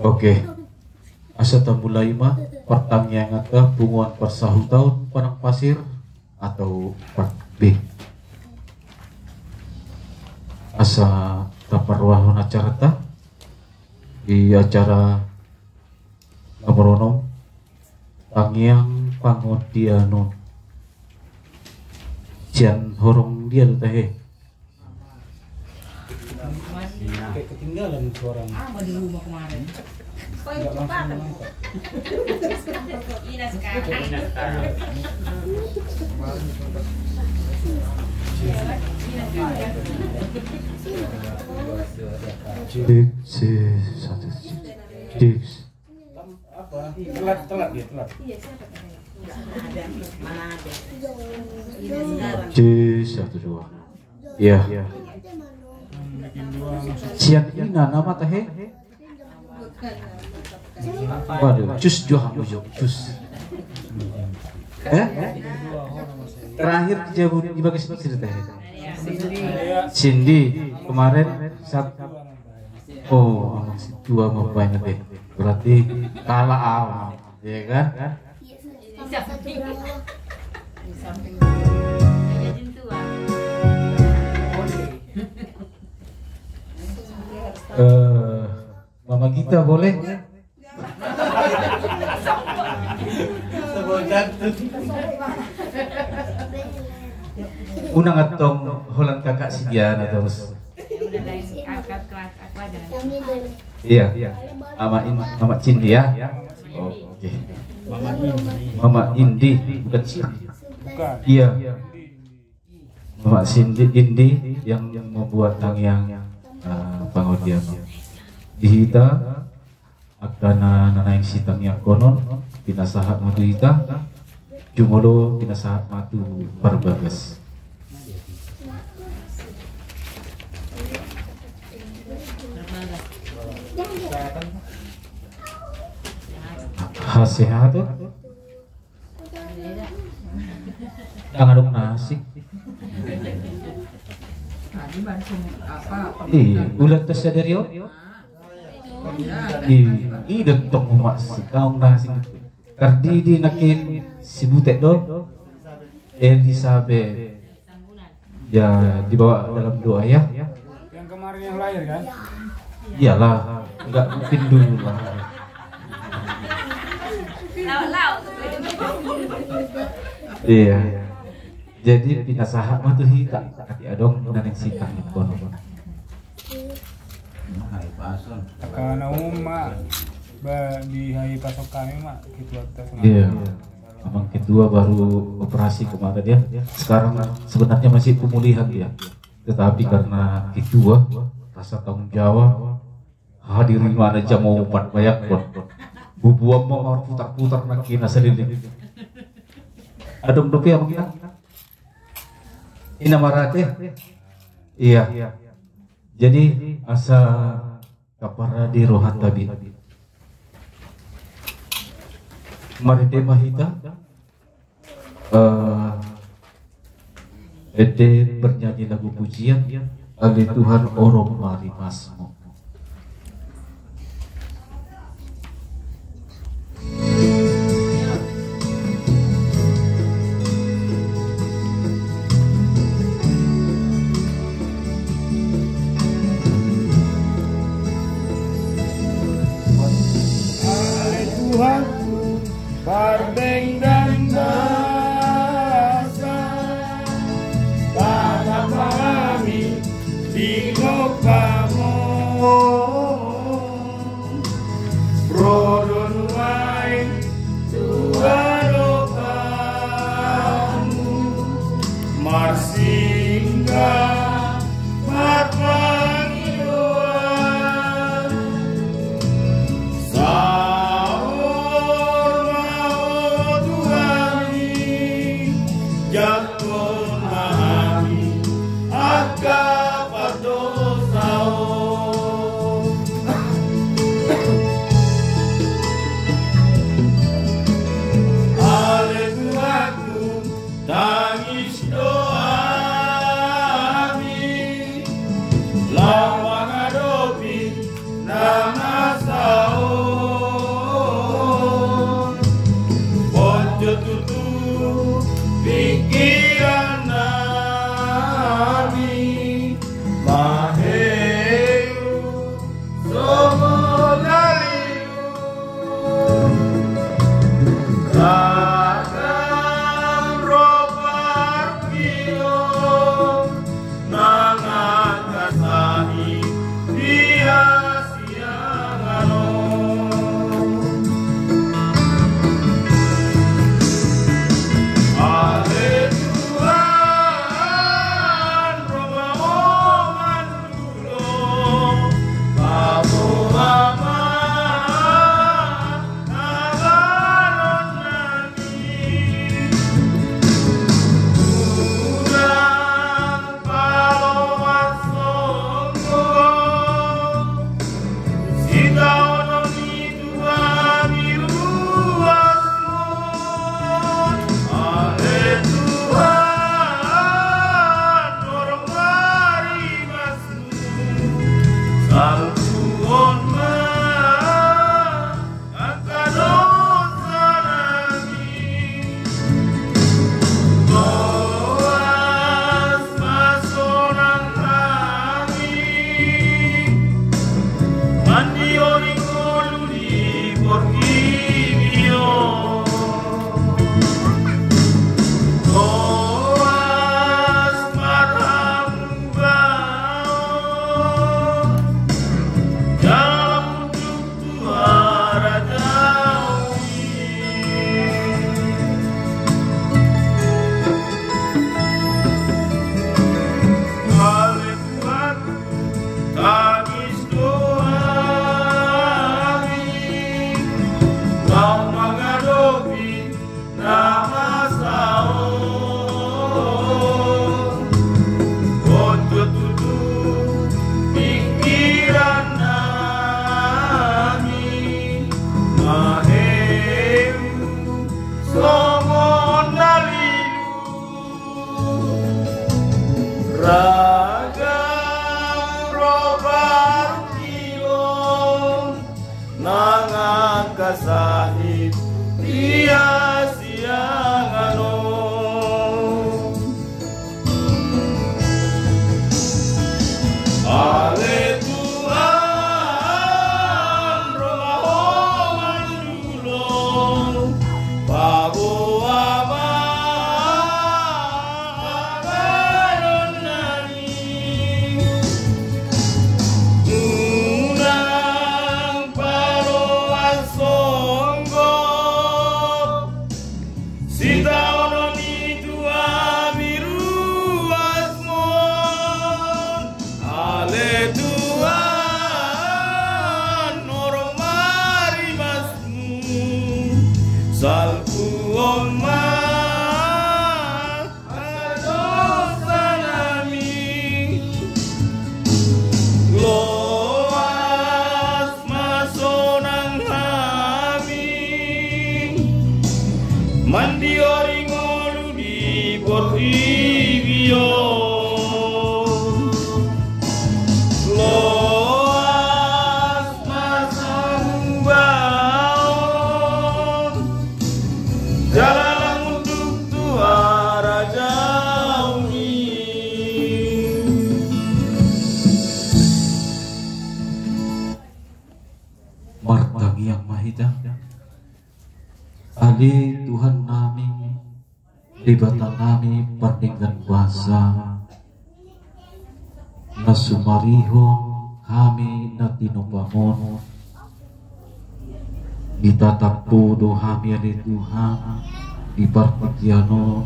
Oke. Asa mulai mah pertanyaan ke bunguan persahu tahun Padang Pasir atau part B. Asa kaparwahon acara ta di acara Kamoronom Pangyang Pangodiano Cian horong dia tuh teh. Kayak ketinggalan suara. Mau di rumah kemarin. Enggak langsung nangkap. Ina sekarang. Satu Apa? Telat dia telat. Iya, siapa katanya? Mana ada? Ina sekarang. satu dua. Iya. Bikin dua masuk. Cian ina nama teh. Waduh, cus johan ujung cus. Terakhir di bagian sini teh. Cindy kemarin masih dua mau banyak deh. Berarti kalah awal, ya kan? Di samping. Di samping. Jadi tua. Mama Gita boleh? Unang atong holan kakak sigian terus. Udah lain akad kelas aku aja. Iya, Mama Cindy ya. Oh, oke. Mama Indi bukan Cindy. Bukan. Iya. Mama Cindy Indi yang membuat yang pangodian. Dihita akana nanaing sitang yang konon pinasahat matu hita jumolo pinasahat matu barbagas. Sehat tuh yang aduk nasi ulat tes dari ide tong umat si kaum nasi kardi di nakin si butek do Elizabeth ya dibawa dalam doa ya Yang kemarin yang lahir kan? iyalah nggak mungkin dulu lah. Iya. Jadi pinasahat mah tuh hita kati adong naneng sitang di kono. Karena mak di hari pasok kami mak gitu atas. Iya. Abang kedua baru operasi kemarin ya. Sekarang sebenarnya masih pemulihan dia. Tetapi karena kedua rasa tanggung jawab hadirin mana jam mau 4 banyak pun. Bubuam mau putar-putar nak kina seliling. Adong dopi apa kita? Ina marate. Iya. Jadi asa kapara di rohat tabi. Marite mahita. Ede bernyanyi lagu pujian. Ali Tuhan orong mari masmu. Tuhanku, barbeng dan dasa, tanah kami di kamu, rodon wain Tuhan kamu, marsingga kasahit dia siang ano Ale Tuhan roh mandulo pago ama agaron nani unang paroan songgo sita ono ni tua biru asmon ale Tuhan normari masmu salku oma adosa nami loas masonang hami mandi oringolu di Borivio loas masang baon jalan untuk tua raja uni Martang yang mahida Ali Tuhan nami libatan nami pardinggan kuasa nasumarihon kami natinopamon ditatap todo kami ali Tuhan di parpatiano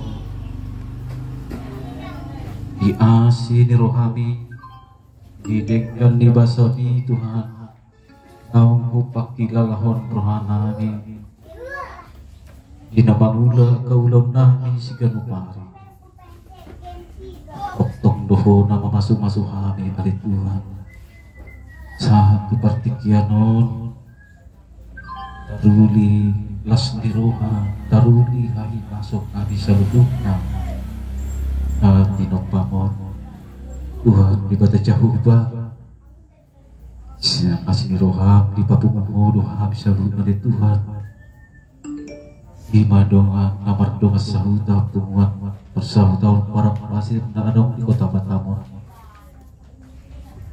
di asi ni rohami didengkan di basami Tuhan naung hupakilalahon rohanami dinabangula kaulam nami siganupari oktong doho na mamasuh-masuh kami ali Tuhan saat dipartikianon taruli las ni roha taruli hari masuk kami saludukna at tinopamon Tuhan di bata jauh ba siya kasih ni roha di papungan doha saludukna di Tuhan di madongan kamar donga sahuta tumuan bersahutahun para pasir na adong di kota Batamon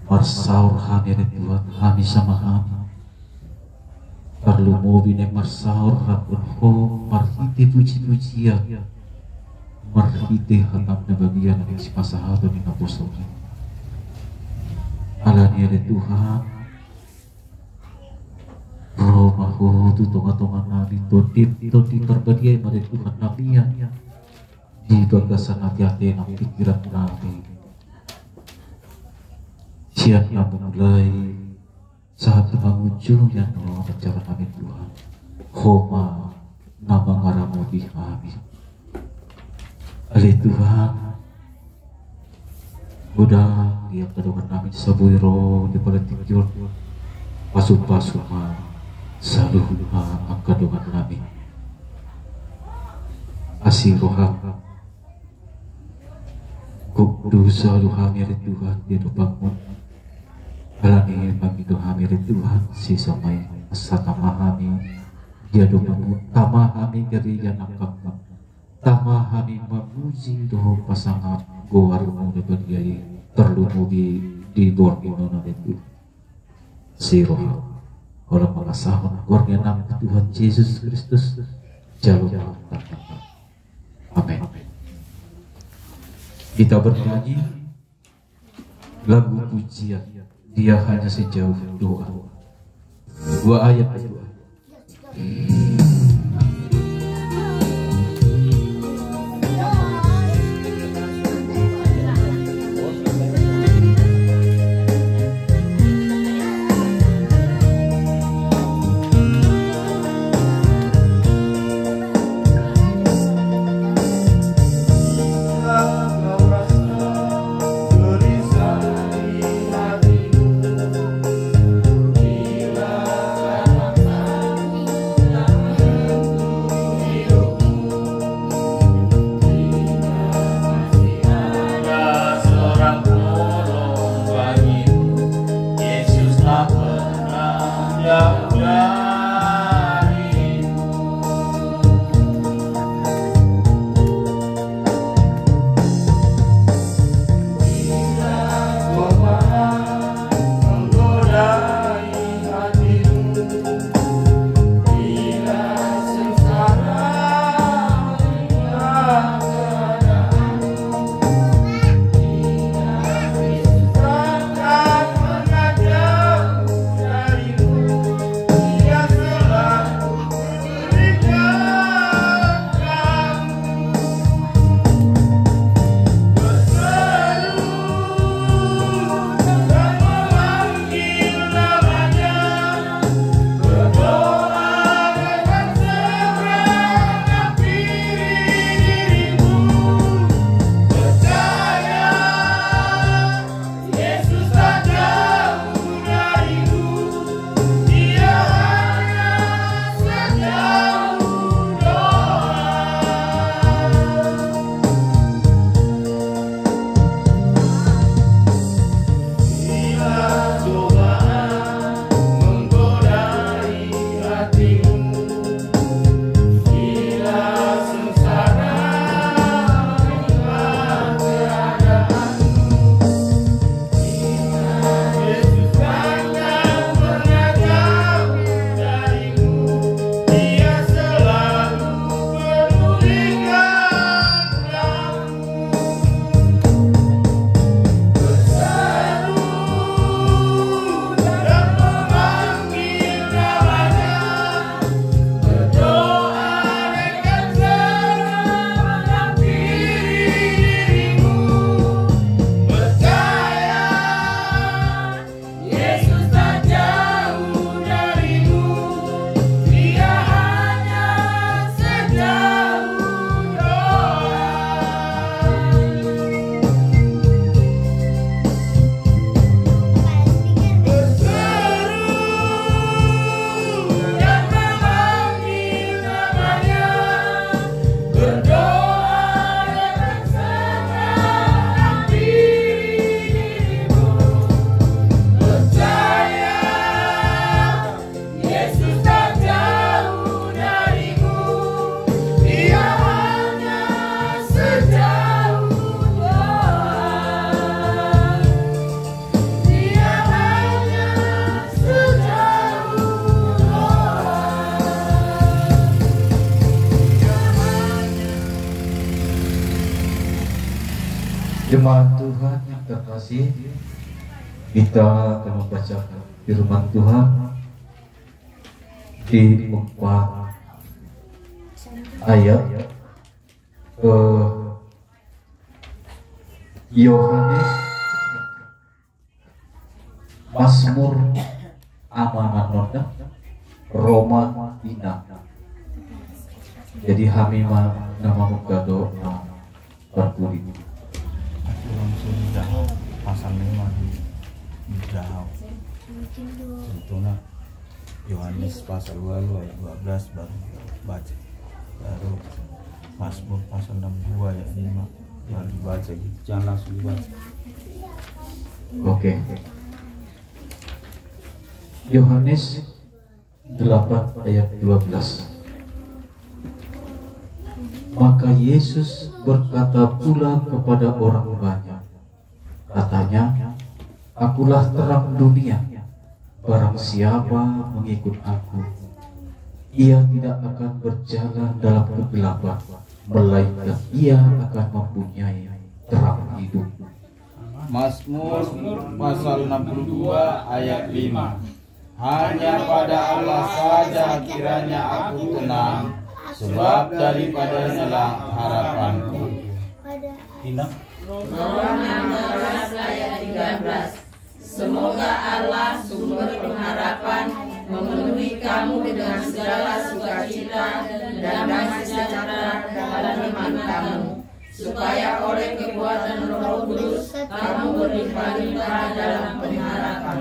marsaur kami ni Tuhan kami sama kami perlu mau bine marsaur rapun ho marhiti puji-pujian marhiti hatam na bagian ng si pasahado ni apostol alani ni Tuhan romahu tu tonga-tonga nabi todip perbagian dari Tuhan nabiyan di bagasan hati-hati ng pikiran nabi siap yang memulai saat mengunjung yang bicara nabi Tuhan homa nama ngaramu di kami ali Tuhan udah dia kedongan nabi sabuiro di politik jor pasu-pasuma saluh angkadongan nabi asih roham kudu saluh hamir Tuhan di bangun alani bagi hamir Tuhan si samai asa tamahami dia doa tamahami dari yang akam tamahami memuji doa pasangan gowarumu debagiai terlumugi di borgino itu si roham orang mengasahkan keluarga nama Tuhan Yesus Kristus jalur amin. Kita bernyanyi lagu pujian dia hanya sejauh doa 2 ayat kedua. Jemaat Tuhan yang terkasih, kita akan membacakan firman Tuhan di 4 ayat Yohanes, Mazmur Amanat Nona, Roma Ina. Jadi hamima nama muka doa berpuri. Langsung di Dahau, pasal 5 di Dahau. Contohnya Yohanes pasal 2 ayat 12 baru baca. Baru Mazmur pasal 62 ayat 5 baru dibaca gitu. Jangan langsung dibaca. Oke. Yohanes 8 ayat 12. Maka Yesus berkata pula kepada orang banyak, katanya, akulah terang dunia. Barang siapa mengikut aku, ia tidak akan berjalan dalam kegelapan, melainkan ia akan mempunyai terang hidup. Mazmur pasal 62 ayat 5. Hanya pada Allah saja kiranya aku tenang, sebab daripadanya lah harapanku. Roma 16 ayat 13. Semoga Allah sumber pengharapan memenuhi kamu dengan segala sukacita dan damai sejahtera dalam iman kamu, supaya oleh kekuatan Roh Kudus kamu berlimpah-limpah dalam pengharapan.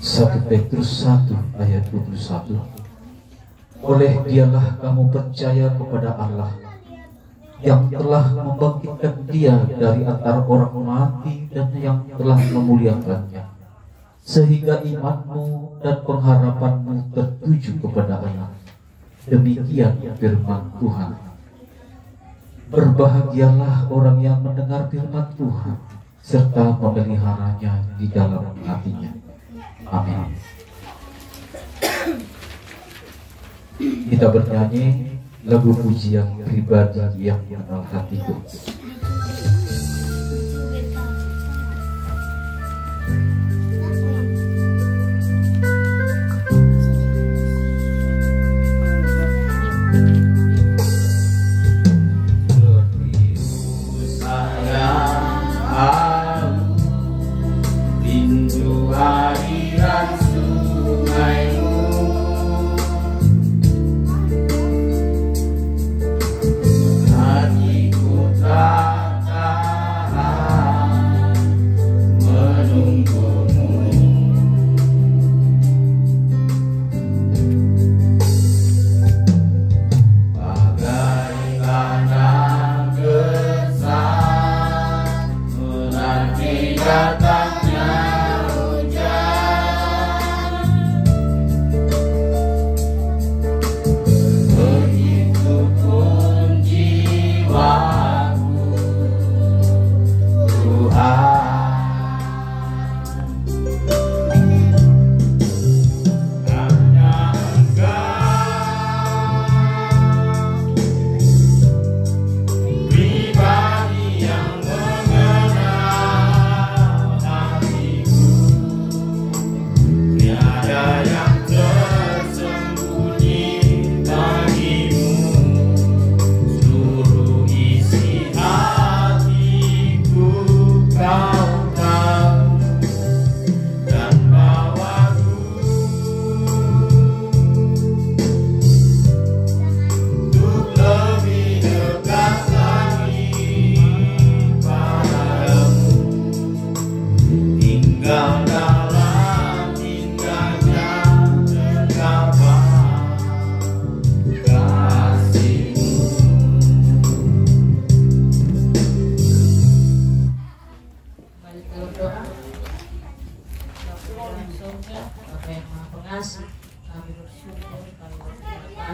1 Petrus 1 ayat 21. Oleh dialah kamu percaya kepada Allah yang telah membangkitkan dia dari antara orang mati dan yang telah memuliakannya, sehingga imanmu dan pengharapanmu tertuju kepada Allah. Demikian firman Tuhan. Berbahagialah orang yang mendengar firman Tuhan serta memeliharanya di dalam hatinya. Amin. Kita bernyanyi lagu pujian pribadi yang mengenal hatiku.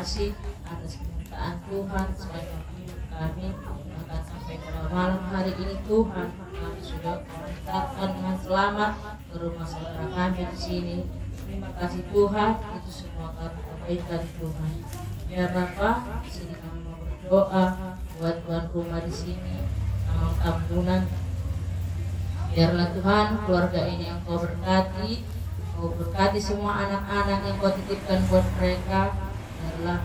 kasih atas penyertaan Tuhan sepanjang hidup kami. Bahkan sampai pada malam hari ini Tuhan, kami sudah menetapkan dengan selamat ke rumah saudara kami di sini. Terima kasih Tuhan, itu semua karena kebaikan Tuhan. Ya Bapa, di sini kami mau berdoa buat tuan rumah di sini. Amang Tambunan. Biarlah Tuhan keluarga ini yang Kau berkati, Kau berkati semua anak-anak yang Kau titipkan buat mereka. Biarlah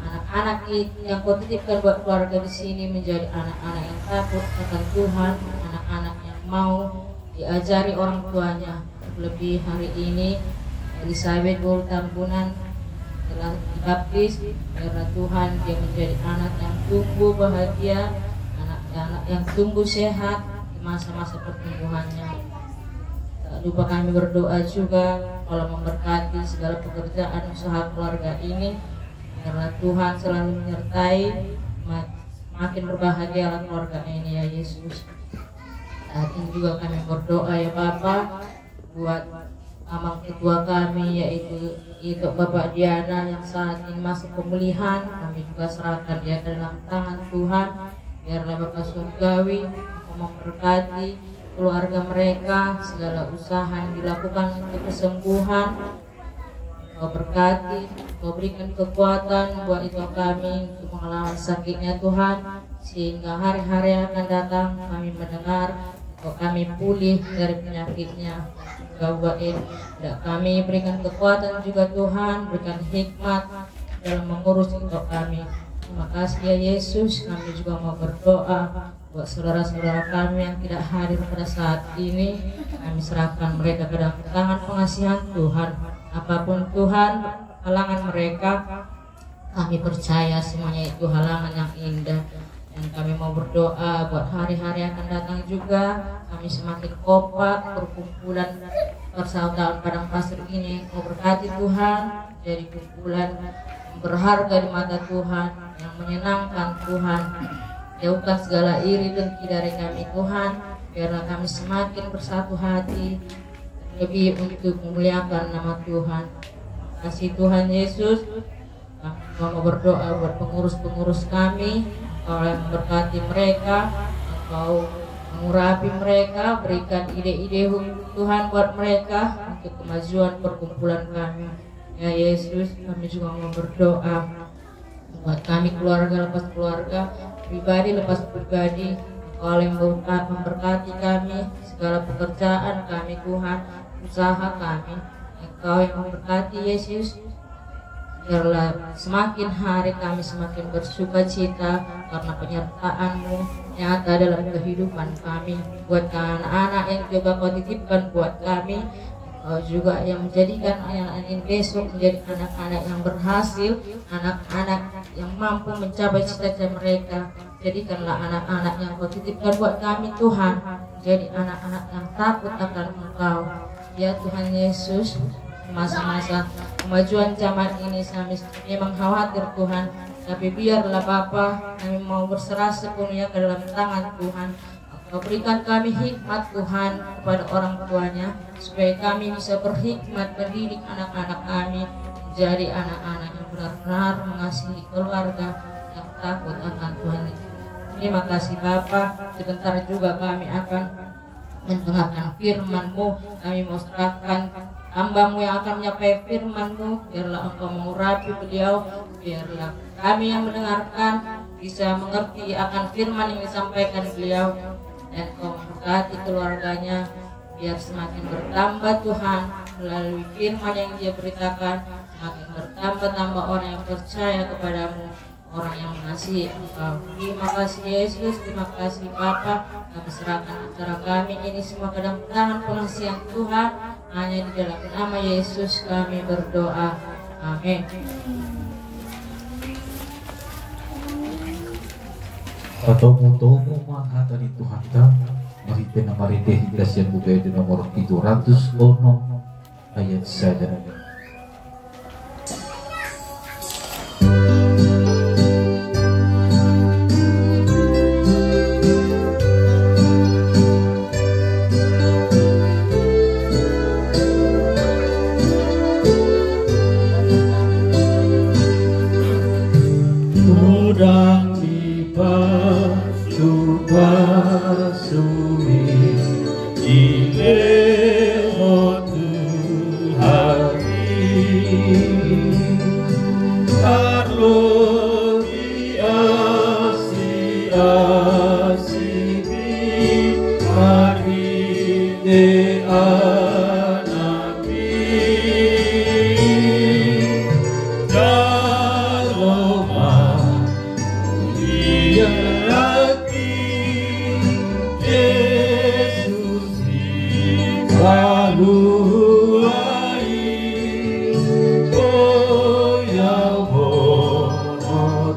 anak-anak yang Kau titipkan buat keluarga di sini menjadi anak-anak yang takut akan Tuhan, anak-anak yang mau diajari orang tuanya. Terlebih hari ini Elizabeth Bol Tambunan telah dibaptis. Biarlah Tuhan dia menjadi anak yang tumbuh bahagia, anak yang tumbuh sehat masa-masa pertumbuhannya. Tak lupa kami berdoa juga kalau memberkati segala pekerjaan usaha keluarga ini. Biarlah Tuhan selalu menyertai, makin berbahagialah keluarga ini ya Yesus. Saat ini juga kami berdoa ya Bapa buat amang ketua kami yaitu Bapak Diana yang saat ini masuk pemulihan. Kami juga serahkan dia ke dalam tangan Tuhan. Biarlah Bapak Surgawi memberkati keluarga mereka, segala usaha yang dilakukan untuk kesembuhan. Kau berkati, Kau berikan kekuatan buat itu kami untuk melawan sakitnya Tuhan, sehingga hari-hari yang akan datang kami mendengar Kau kami pulih dari penyakitnya. Kau buat kami berikan kekuatan juga Tuhan, berikan hikmat dalam mengurus itu kami. Terima kasih ya Yesus. Kami juga mau berdoa buat saudara-saudara kami yang tidak hadir pada saat ini. Kami serahkan mereka ke dalam tangan pengasihan Tuhan. Apapun Tuhan halangan mereka, kami percaya semuanya itu halangan yang indah. Dan kami mau berdoa buat hari-hari yang akan datang juga. Kami semakin kompak perkumpulan persaudaraan Padang Pasir ini. Kau berkati Tuhan, jadi kumpulan berharga di mata Tuhan, yang menyenangkan Tuhan. Jauhkan segala iri dengki dari kami Tuhan. Biarlah kami semakin bersatu hati, lebih untuk memuliakan nama Tuhan. Terima kasih Tuhan Yesus. Kami mau berdoa buat pengurus-pengurus kami. Kau yang memberkati mereka, Kau mengurapi mereka, berikan ide-ide Tuhan buat mereka untuk kemajuan perkumpulan kami. Ya Yesus, kami juga mau berdoa buat kami keluarga lepas keluarga, pribadi lepas pribadi. Kau yang memberkati kami, segala pekerjaan kami Tuhan, usaha kami. Engkau yang memberkati Yesus. Biarlah semakin hari kami semakin bersuka cita karena penyertaan-Mu nyata dalam kehidupan kami. Buat anak-anak yang juga Kau titipkan buat kami, Kau juga yang menjadikan anak-anak ini besok menjadi anak-anak yang berhasil, anak-anak yang mampu mencapai cita-cita mereka. Jadikanlah anak-anak yang Kau titipkan buat kami Tuhan, jadi anak-anak yang takut akan Engkau. Ya Tuhan Yesus, masa-masa kemajuan zaman ini kami memang khawatir Tuhan, tapi biarlah Bapa, kami mau berserah sepenuhnya ke dalam tangan Tuhan. Kau berikan kami hikmat Tuhan kepada orang tuanya, supaya kami bisa berhikmat mendidik anak-anak kami menjadi anak-anak yang benar-benar mengasihi keluarga yang takut akan Tuhan. Terima kasih Bapa. Sebentar juga kami akan mendengarkan firman-Mu. Kami mau serahkan hamba-Mu yang akan menyampaikan firman-Mu. Biarlah Engkau mengurapi beliau, biarlah kami yang mendengarkan bisa mengerti akan firman yang disampaikan beliau. Dan Kau memberkati keluarganya, biar semakin bertambah Tuhan melalui firman yang dia beritakan. Semakin bertambah-tambah orang yang percaya kepadamu, orang yang mengasihi Engkau. Terima kasih Yesus, terima kasih Bapa. Kami serahkan acara kami ini semua ke dalam tangan pengasihan Tuhan. Hanya di dalam nama Yesus kami berdoa. Amin. Tomo mahata di Tuhan kami. Marite na marite hingga siya bubede nomor 700 ono ayat 7. Carlo di Asi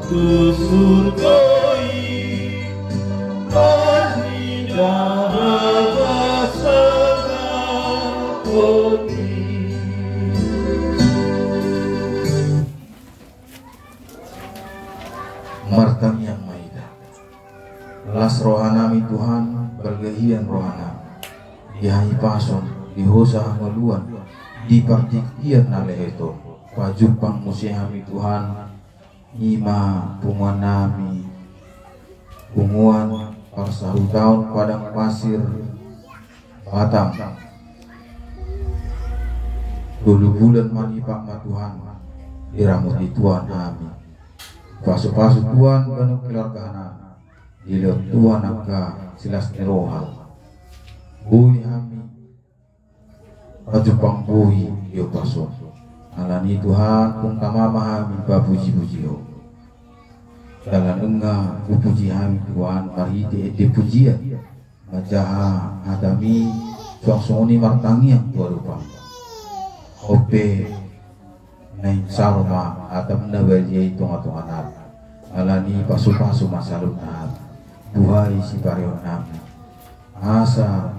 tu surgoi berlidah bersegar putih. Martang yang maidah las rohanami Tuhan bergehian rohanami dihai pason dihosa maluan di partikian naleheto pajupang musihami Tuhan ima punguan nami punguan parsahu tahun padang pasir Batam dulu bulan manipak ma Tuhan diramut di Tuhan nami pasu-pasu Tuhan kanu keluarga anak dilihat Tuhan angka silas nerohal bui hami pajupang bui yo paso alani Tuhan kung tamama hami bapuji-puji ho dalam enggak puji hami Tuhan mari di pujian majaha adami suang-suang martangi yang tua lupa ope naik saroma atam nabaje tonga-tonga alani pasu-pasu masalun duhai si parion nami asa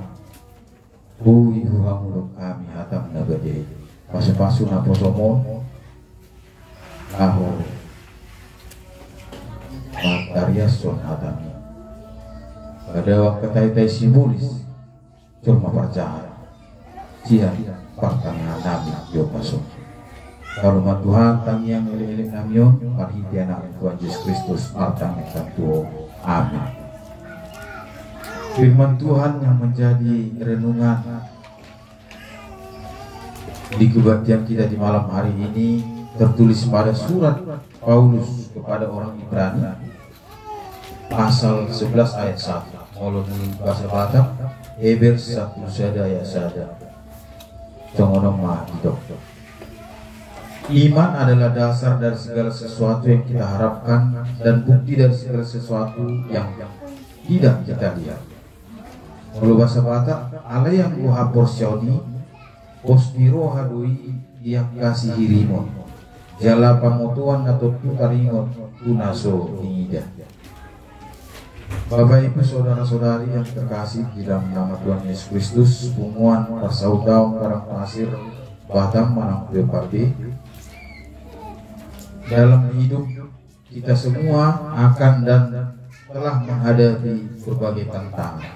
bui huhamuruk kami atam nabaje pasu-pasu naposomo laho Magdariason atami pada waktu tai-tai simbolis cuma percaya cia partangnya nami yo paso kalau Tuhan tangiang elek-elek namion marhiti anak Tuhan Yesus Kristus martang tuo amin. Firman Tuhan yang menjadi renungan di kebaktian kita di malam hari ini tertulis pada surat Paulus kepada orang Ibrani pasal 11 ayat 1 mulai bahasa Batak Heber 1 sada ya sada congono ma hidup. Iman adalah dasar dari segala sesuatu yang kita harapkan dan bukti dari segala sesuatu yang tidak kita lihat. Kalau bahasa Batak ala yang buha porsioni postiro hadui yang kasih hirimon jala pamotuan atau tutaringon tunaso nida. Bapak Ibu saudara-saudari yang terkasih di dalam nama Tuhan Yesus Kristus, punguan parsaudau karang pasir Batam Manang Bepati. Dalam hidup kita semua akan dan telah menghadapi berbagai tantangan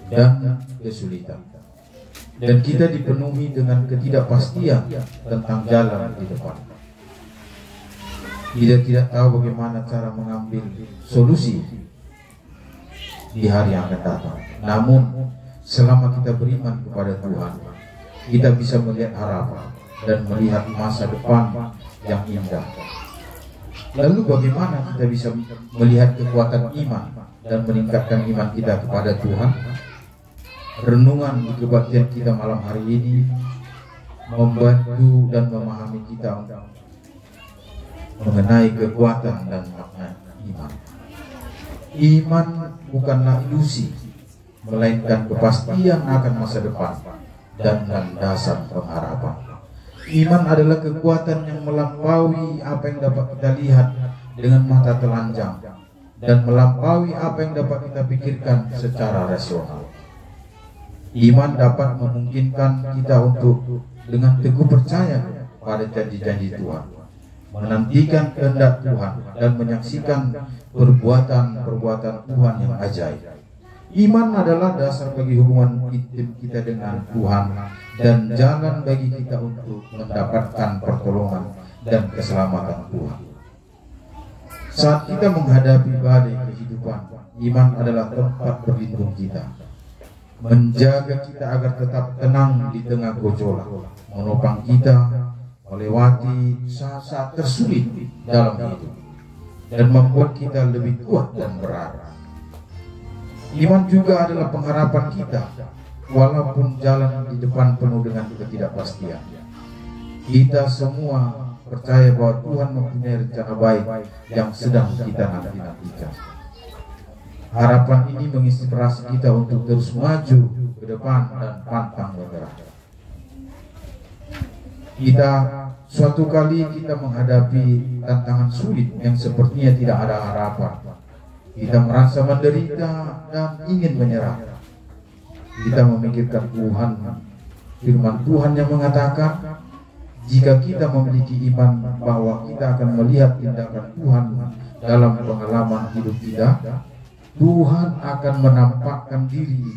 dan kesulitan. Dan kita dipenuhi dengan ketidakpastian tentang jalan di depan. Kita tidak tahu bagaimana cara mengambil solusi di hari yang akan datang. Namun selama kita beriman kepada Tuhan, kita bisa melihat harapan dan melihat masa depan yang indah. Lalu bagaimana kita bisa melihat kekuatan iman dan meningkatkan iman kita kepada Tuhan? Renungan di kebaktian kita malam hari ini membantu dan memahami kita mengenai kekuatan dan makna iman. Iman bukanlah ilusi, melainkan kepastian akan masa depan dan landasan pengharapan. Iman adalah kekuatan yang melampaui apa yang dapat kita lihat dengan mata telanjang dan melampaui apa yang dapat kita pikirkan secara rasional. Iman dapat memungkinkan kita untuk dengan teguh percaya pada janji-janji Tuhan, menantikan kehendak Tuhan dan menyaksikan perbuatan-perbuatan Tuhan yang ajaib. Iman adalah dasar bagi hubungan intim kita dengan Tuhan dan jalan bagi kita untuk mendapatkan pertolongan dan keselamatan Tuhan. Saat kita menghadapi badai kehidupan, iman adalah tempat berlindung kita, menjaga kita agar tetap tenang di tengah gejolak, menopang kita melewati saat-saat tersulit dalam hidup, dan membuat kita lebih kuat dan berarah. Iman juga adalah pengharapan kita, walaupun jalan di depan penuh dengan ketidakpastian. Kita semua percaya bahwa Tuhan mempunyai rencana baik yang sedang kita nanti-nantikan. Harapan ini menginspirasi kita untuk terus maju ke depan dan pantang bergerak. Kita suatu kali kita menghadapi tantangan sulit yang sepertinya tidak ada harapan. Kita merasa menderita dan ingin menyerah. Kita memikirkan Tuhan, firman Tuhan yang mengatakan, jika kita memiliki iman bahwa kita akan melihat tindakan Tuhan dalam pengalaman hidup kita, Tuhan akan menampakkan diri.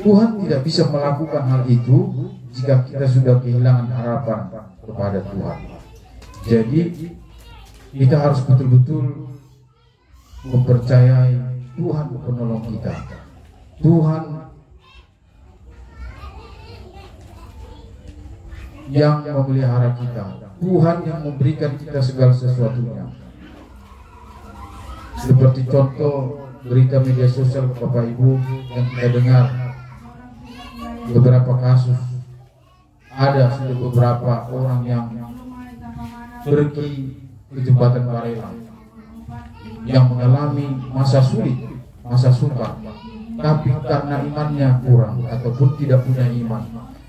Tuhan tidak bisa melakukan hal itu jika kita sudah kehilangan harapan kepada Tuhan. Jadi kita harus betul-betul mempercayai Tuhan penolong kita. Tuhan yang memelihara kita, Tuhan yang memberikan kita segala sesuatunya. Seperti contoh berita media sosial Bapak Ibu yang kita dengar, beberapa kasus, ada sudah beberapa orang yang pergi ke jembatan Barelang yang mengalami masa sulit, masa sukar, tapi karena imannya kurang ataupun tidak punya iman,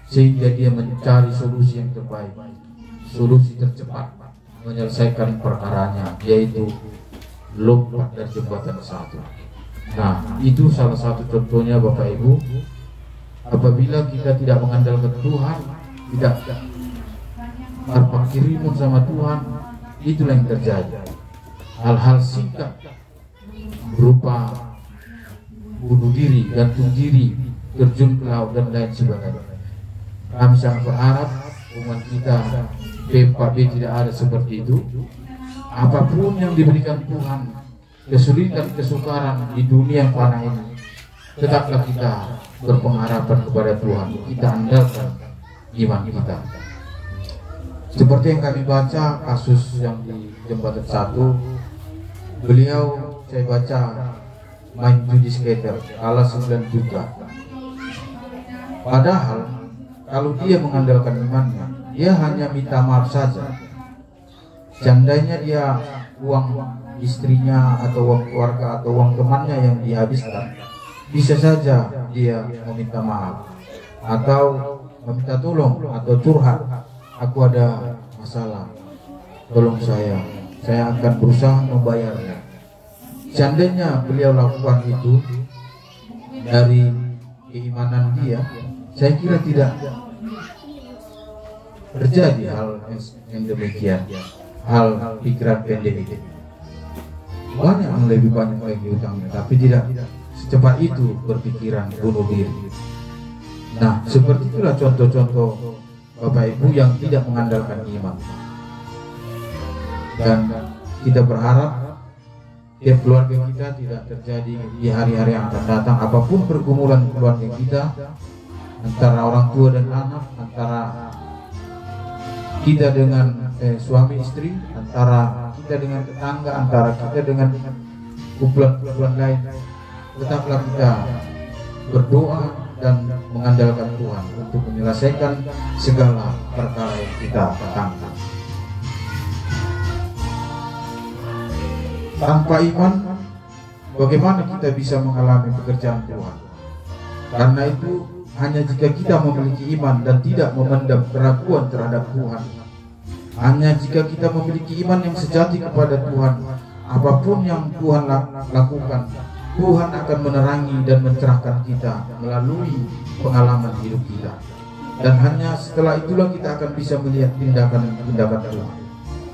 sehingga dia mencari solusi yang terbaik, solusi tercepat menyelesaikan perkaranya, yaitu lompat dari jembatan satu. Nah, itu salah satu contohnya Bapak Ibu. Apabila kita tidak mengandalkan Tuhan, tidak berpakirimun sama Tuhan, itulah yang terjadi. Hal-hal singkat berupa bunuh diri, gantung diri, terjun ke laut dan lain sebagainya. Kami sangat berharap umat kita P4B tidak ada seperti itu. Apapun yang diberikan Tuhan, kesulitan, kesukaran di dunia yang fana ini, tetaplah kita berpengharapan kepada Tuhan. Kita andalkan iman kita. Seperti yang kami baca kasus yang di jembatan satu, beliau saya baca main judi skater, kalah 9 juta. Padahal kalau dia mengandalkan imannya, dia hanya minta maaf saja. Seandainya dia uang istrinya atau uang keluarga atau uang temannya yang dihabiskan, bisa saja dia meminta maaf atau meminta tolong atau curhat, aku ada masalah, tolong saya akan berusaha membayarnya. Seandainya beliau lakukan itu dari keimanan dia, saya kira tidak terjadi hal yang demikian, hal pikiran pendek itu. Banyak yang lebih banyak lagi utangnya, tapi tidak secepat itu berpikiran bunuh diri. Nah, seperti itulah contoh-contoh Bapak Ibu yang tidak mengandalkan iman. Dan kita berharap tiap keluarga kita tidak terjadi di hari-hari yang akan datang, apapun pergumulan keluarga kita, antara orang tua dan anak, antara kita dengan suami istri, antara kita dengan tetangga, antara kita dengan kumpulan-kumpulan lain, tetaplah kita berdoa dan mengandalkan Tuhan untuk menyelesaikan segala perkara yang kita tanggung. Tanpa iman, bagaimana kita bisa mengalami pekerjaan Tuhan? Karena itu, hanya jika kita memiliki iman dan tidak memendam keraguan terhadap Tuhan, hanya jika kita memiliki iman yang sejati kepada Tuhan, apapun yang Tuhan lakukan, Tuhan akan menerangi dan mencerahkan kita melalui pengalaman hidup kita. Dan hanya setelah itulah kita akan bisa melihat tindakan-tindakan Tuhan.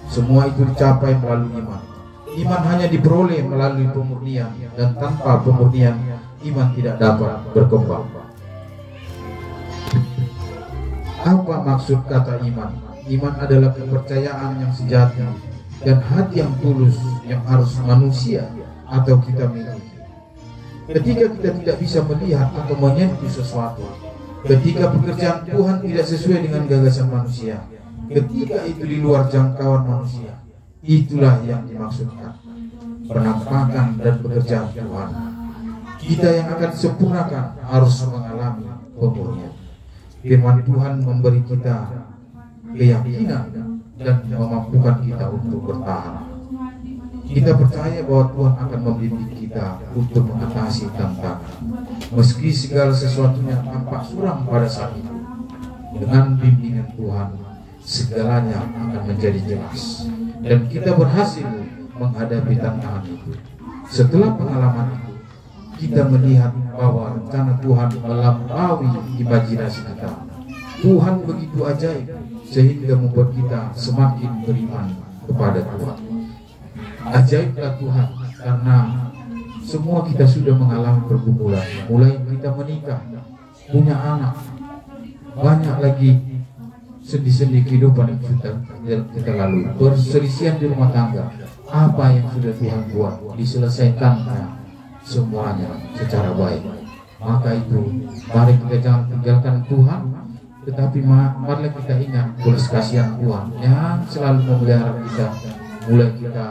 Semua itu dicapai melalui iman. Iman hanya diperoleh melalui pemurnian, dan tanpa pemurnian iman tidak dapat berkembang. Apa maksud kata iman? Iman adalah kepercayaan yang sejati dan hati yang tulus yang harus manusia atau kita miliki. Ketika kita tidak bisa melihat atau menyentuh sesuatu, ketika pekerjaan Tuhan tidak sesuai dengan gagasan manusia, ketika itu di luar jangkauan manusia, itulah yang dimaksudkan penampakan dan pekerjaan Tuhan. Kita yang akan sempurnakan harus mengalami pemurnian. Firman Tuhan memberi kita keyakinan dan memampukan kita untuk bertahan. Kita percaya bahwa Tuhan akan membimbing kita untuk mengatasi tantangan, meski segala sesuatunya tampak suram pada saat itu. Dengan bimbingan Tuhan, segalanya akan menjadi jelas dan kita berhasil menghadapi tantangan itu. Setelah pengalaman itu, kita melihat bahwa rencana Tuhan melampaui imajinasi kita. Tuhan begitu ajaib sehingga membuat kita semakin beriman kepada Tuhan. Ajaiblah Tuhan, karena semua kita sudah mengalami pergumulan, mulai kita menikah, punya anak, banyak lagi sendi-sendi kehidupan yang kita lalui, perselisihan di rumah tangga. Apa yang sudah Tuhan buat diselesaikannya semuanya secara baik. Maka itu mari kita jangan tinggalkan Tuhan, tetapi marilah kita ingat belas kasihan Tuhan yang selalu memelihara kita mulai kita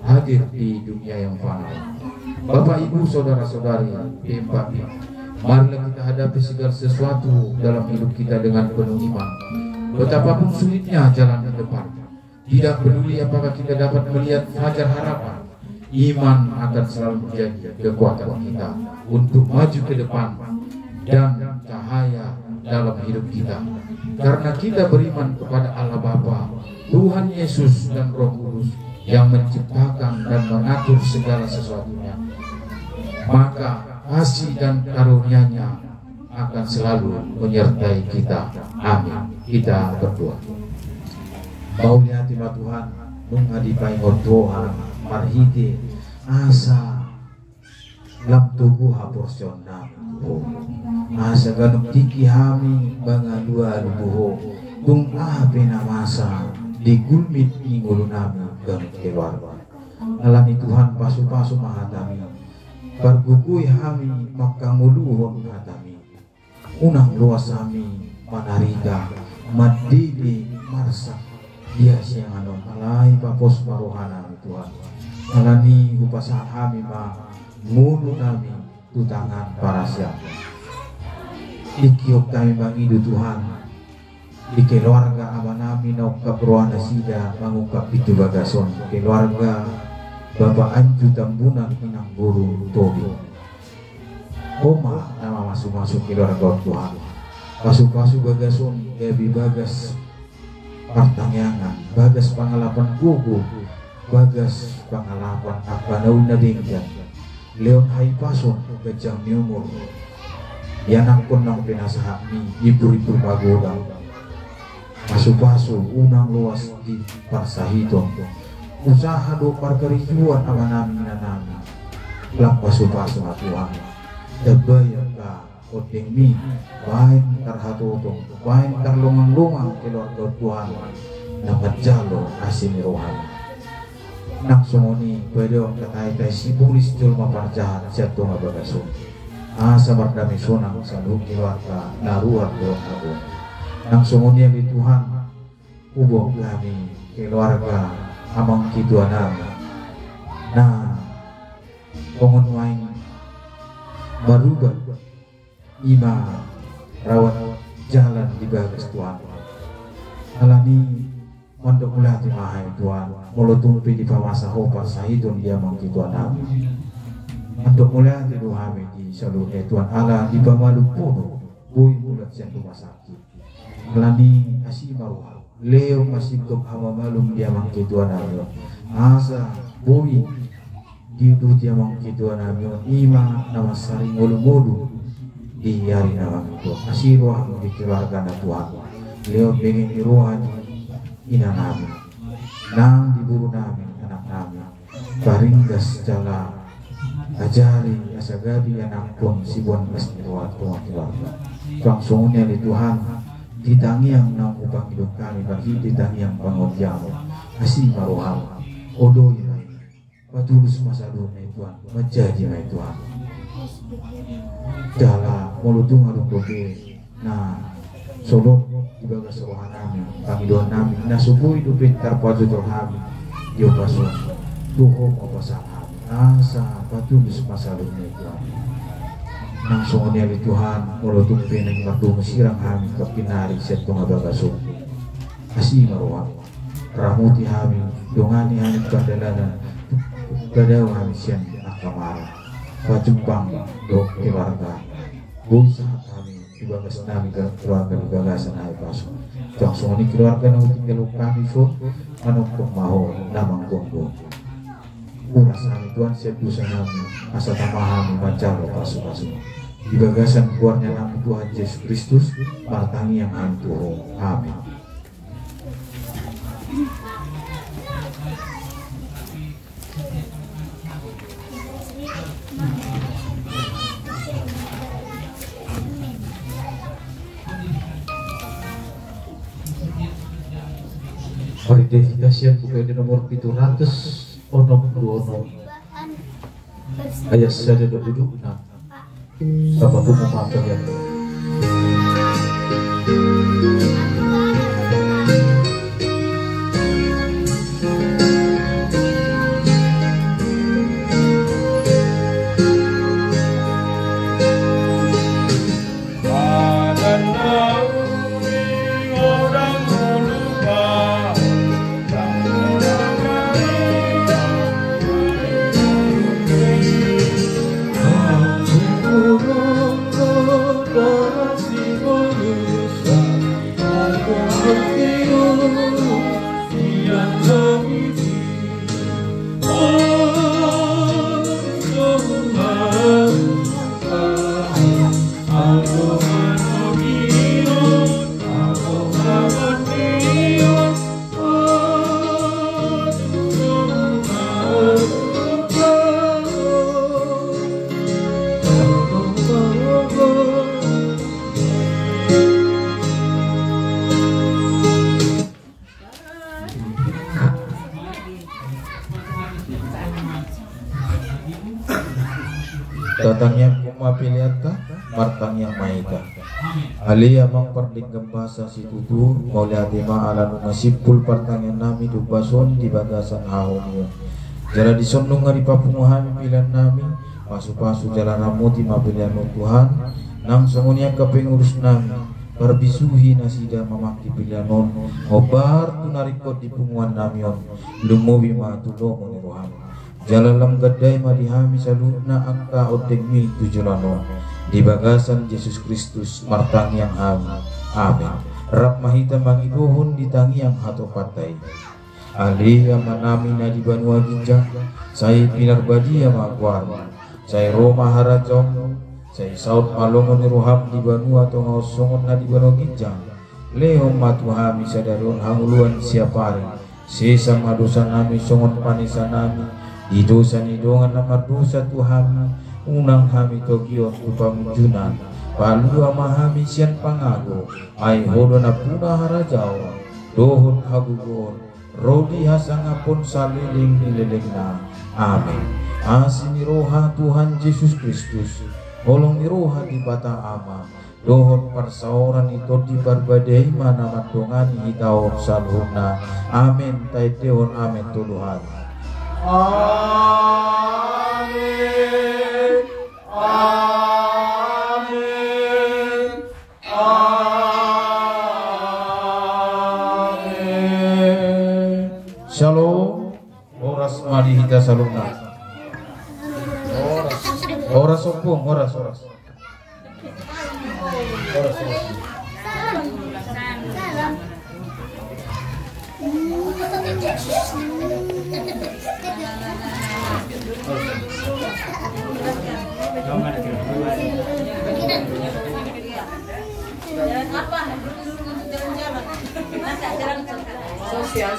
hadir di dunia yang fana. Bapak Ibu saudara-saudari P4, marilah kita hadapi segala sesuatu dalam hidup kita dengan penuh iman. Betapapun sulitnya jalan ke depan, tidak peduli apakah kita dapat melihat fajar harapan, iman akan selalu menjadi kekuatan kita untuk maju ke depan dan cahaya dalam hidup kita. Karena kita beriman kepada Allah Bapa, Tuhan Yesus dan Roh Kudus yang menciptakan dan mengatur segala sesuatunya, maka kasih dan karunia-Nya akan selalu menyertai kita. Amin. Kita berdoa. Maulia tima Tuhan, nung adipai Tuhan, marhiti asa lam tubuh haporsion namu, asa ganung tiki hami banga dua lubuho, tung ape namasa digulmit ingulu nami ganung keluarga. Alani Tuhan pasu-pasu mahatami, barbukui hami makamuluhon hatami, unang luas hami manarida madidi marsa. Dia siang anon alai papos marohana Tuhan. Alani upasa kami ma munu nami tutangan para siang. Ikiok kami bangidu Tuhan. Di keluarga ama nami naukap rohana sida mengungkap itu bagason. Keluarga Bapak Anju Tambunan Inang Guru Tobi. Oma nama masuk-masuk keluarga Tuhan. Masuk-masuk bagason gabi bagas pertanyaan, bagas pengalaman kuku, bagas pengalaman apa nauna dingjan, leon hai pason kejam nyumur, yanang pun nang pinasahami ibu-ibu pagoda, pasu-pasu unang luas di parsahito, usaha do parkerijuan ama nami nanami, lang pasu-pasu Tuhan, dabayang ka odeng mi, bain tarhatutong, bain tarlungang-lungang keluarga Tuhan, namat jalo asin rohani. Nak sumoni pwede ang katay-tay sibulis julma parjahan siyato nga bagasun. Asa bardami sunang sa luki warta naruan doon ako. Nak sumoni ang Tuhan, ubog kami keluarga amang kituan namin na pengunwaing barubah ima rawat jalan di bagas Tuhan. Alani mondok mulati mahai Tuhan, mulutumpi di pamasa hopar sahidun dia mangkituan namin. Mondok mulati duhami di saluhe Tuhan ala di pamalu puno, buy mulat siya rumah sakit. Alani asimaruha, leo masigop hama malum dia mangkituan namin. Asa buy diudu dia mangkituan namin, ima nama saring ulu-ulu di hari nawang itu kasih ruang di keluarga na Tuhan. Leo pengen di ruang ina namin nang diburu namin anak namin paringgas jala ajari asagabi anak pun sibuan mestiwat Tuhan keluarga langsungnya di Tuhan ditangi yang nang upang hidup kami bagi ditangi yang pangodiamo kasih maruham odo ini patulus masa dunia Tuhan menjadi mai Tuhan jala mulutung adung dobe nah solo dibagas rohan nami kami doan nami na subuh hidupin tarpaju terhami dia pasun tuhom apa saham asa patulus masa dunia Tuhan nang songonya li Tuhan mulutung pinang waktu mesirang kami kapinari seto nga bagasun kasih maruhan ramuti kami dongani kami kadalanan kadaw kami siyan akamara pajumpang do keluarga busa kami dibagas nami keluarga di bagasan hai pasu langsung ini keluarga nang tinggal kami pun manungkung maho namang gonggo uras nami Tuhan siap dosa nami asa tamahami macam pasu-pasu di bagasan keluarnya nami Tuhan Yesus Kristus martangi yang hantu amin. Verifikasi buka di nomor 700 ono ayat saya duduk nah apa tuh mau makan ya datangnya kuma piliata martang yang maika alia mang perdinggam bahasa situtur mauliatima ala numasipul partang yang nami dubason di bagasan ahonio jala disondong ngari papunguhami pilihan nami pasu-pasu jalan ramuti mapilihan Tuhan nang songonia kepengurus nami berbisuhi nasida mamaki pilihan non obar tunarikot di punguan namion lumuwi matulong ni rohani jalalam gadai madihami saluna angka odegmi tujulano di bagasan Yesus Kristus martang yang amin rap mahita mangidohon di tangi yang hato patai ali amanami na di banua ginjang saya pinar badia magwar saya Roma harajong saya saud malongon ni roham di banua atau ngosongon na di banua ginjang leo matuhami sadaron hanguluan siapari sisa madosa nami songon panisa nami di dosa ni dongan nama dosa Tuhan unang hami tokyo tupamunjunan palu amahami sian pangago ai hodona puna harajao dohon hagugon rodi hasangapun saliling nilelengna amin asini roha Tuhan Yesus Kristus holong roha di bata ama dohon persauran itu di barbadai mana madongani hitau salhuna amin taiteon amin Tuhan. Amin. Amin. Amin. Shalom. Oras mari hita saluna. Oras opung, oras. Jalan apa? Jalan-jalan. Sosial.